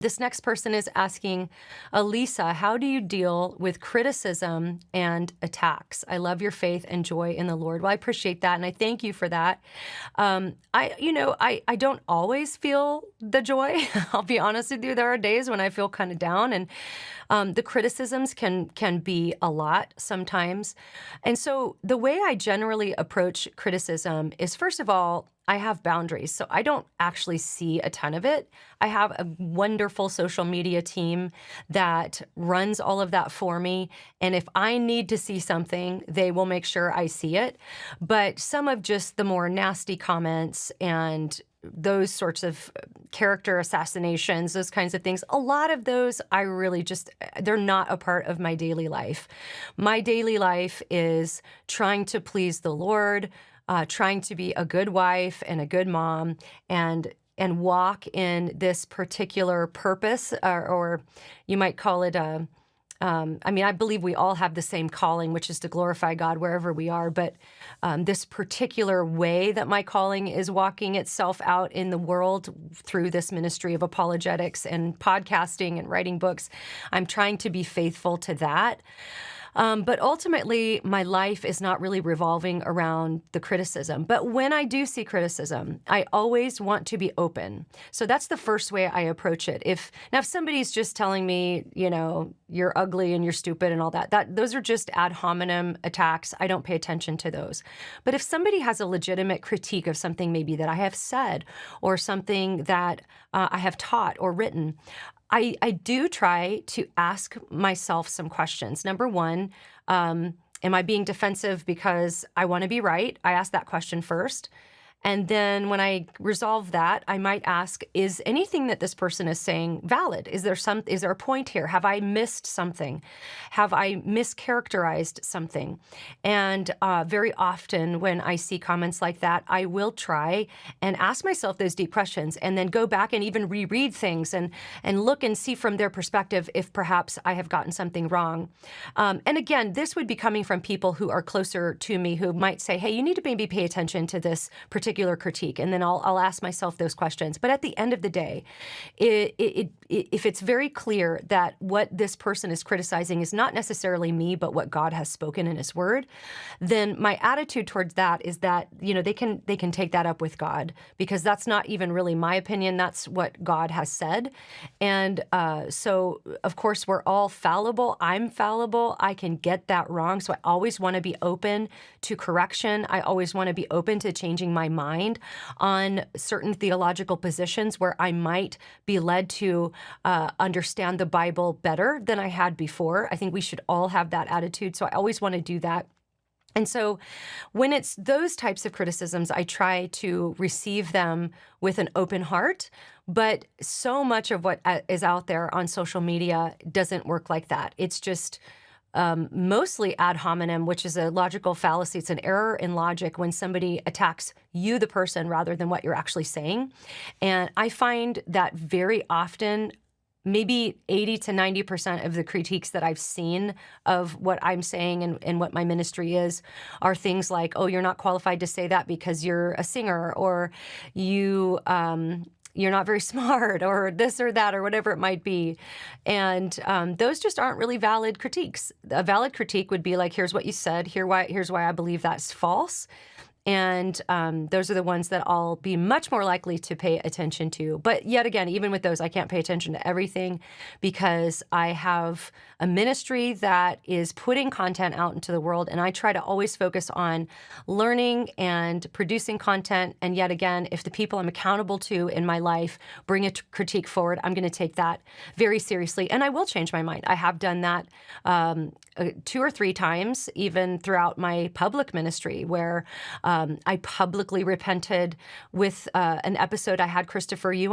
This next person is asking, Alisa, how do you deal with criticism and attacks? I love your faith and joy in the Lord. Well, I appreciate that, and I thank you for that. I don't always feel the joy. I'll be honest with you. There are days when I feel kind of down, and the criticisms can be a lot sometimes. And so the way I generally approach criticism is, first of all, I have boundaries. So I don't actually see a ton of it. I have a wonderful social media team that runs all of that for me. And if I need to see something, they will make sure I see it. But some of just the more nasty comments and those sorts of character assassinations, those kinds of things, a lot of those I really just, they're not a part of my daily life. My daily life is trying to please the Lord, trying to be a good wife and a good mom, and walk in this particular purpose, or you might call it I believe we all have the same calling, which is to glorify God wherever we are. But this particular way that my calling is walking itself out in the world through this ministry of apologetics and podcasting and writing books, I'm trying to be faithful to that. But ultimately, my life is not really revolving around the criticism. But when I do see criticism, I always want to be open. So that's the first way I approach it. If somebody's just telling me, you're ugly and you're stupid and all that those are just ad hominem attacks. I don't pay attention to those. But if somebody has a legitimate critique of something maybe that I have said, or something that I have taught or written, I do try to ask myself some questions. Number one, am I being defensive because I want to be right? I ask that question first. And then when I resolve that, I might ask, is anything that this person is saying valid? Is there a point here? Have I missed something? Have I mischaracterized something? And very often when I see comments like that, I will try and ask myself those deep questions, and then go back and even reread things and look and see from their perspective if perhaps I have gotten something wrong. And again, this would be coming from people who are closer to me, who might say, hey, you need to maybe pay attention to this particular critique, and then I'll ask myself those questions. But at the end of the day, if it's very clear that what this person is criticizing is not necessarily me, but what God has spoken in His Word, then my attitude towards that is that they can take that up with God, because that's not even really my opinion. That's what God has said. And so, of course, we're all fallible. I'm fallible. I can get that wrong. So I always want to be open to correction. I always want to be open to changing my mind on certain theological positions where I might be led to understand the Bible better than I had before. I think we should all have that attitude. So I always want to do that. And so when it's those types of criticisms, I try to receive them with an open heart. But so much of what is out there on social media doesn't work like that. It's just mostly ad hominem, which is a logical fallacy. It's an error in logic when somebody attacks you, the person, rather than what you're actually saying. And I find that very often, maybe 80 to 90% of the critiques that I've seen of what I'm saying and what my ministry is are things like, oh, you're not qualified to say that because you're a singer, or you're not very smart, or this or that, or whatever it might be. And those just aren't really valid critiques. A valid critique would be like, here's what you said, here's why I believe that's false. And those are the ones that I'll be much more likely to pay attention to. But yet again, even with those, I can't pay attention to everything, because I have a ministry that is putting content out into the world, and I try to always focus on learning and producing content. And yet again, if the people I'm accountable to in my life bring a critique forward, I'm going to take that very seriously, and I will change my mind. I have done that 2 or 3 times, even throughout my public ministry, where I publicly repented with an episode I had Christopher Yu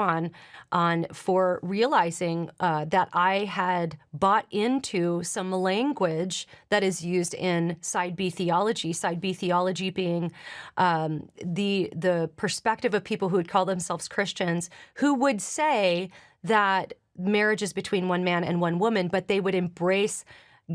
on for realizing that I had bought into some language that is used in side B theology. Side B theology being the perspective of people who would call themselves Christians, who would say that marriage is between one man and one woman, but they would embrace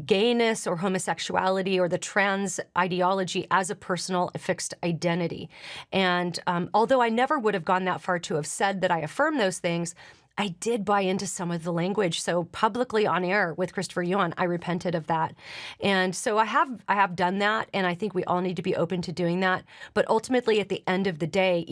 gayness or homosexuality or the trans ideology as a personal fixed identity. And although I never would have gone that far to have said that I affirm those things, I did buy into some of the language. So publicly on air with Christopher Yuan, I repented of that. And so I have done that, and I think we all need to be open to doing that. But ultimately, at the end of the day,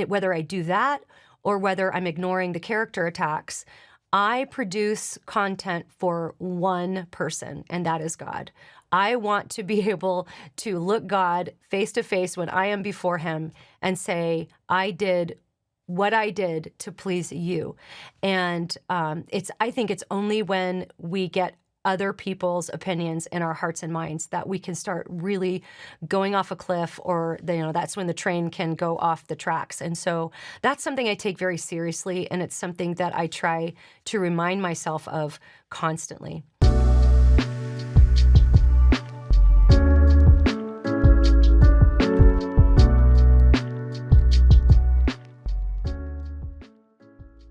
whether I do that or whether I'm ignoring the character attacks, I produce content for one person, and that is God. I want to be able to look God face to face when I am before him and say, I did what I did to please you. And I think it's only when we get other people's opinions in our hearts and minds that we can start really going off a cliff, or that's when the train can go off the tracks. And so that's something I take very seriously, and it's something that I try to remind myself of constantly.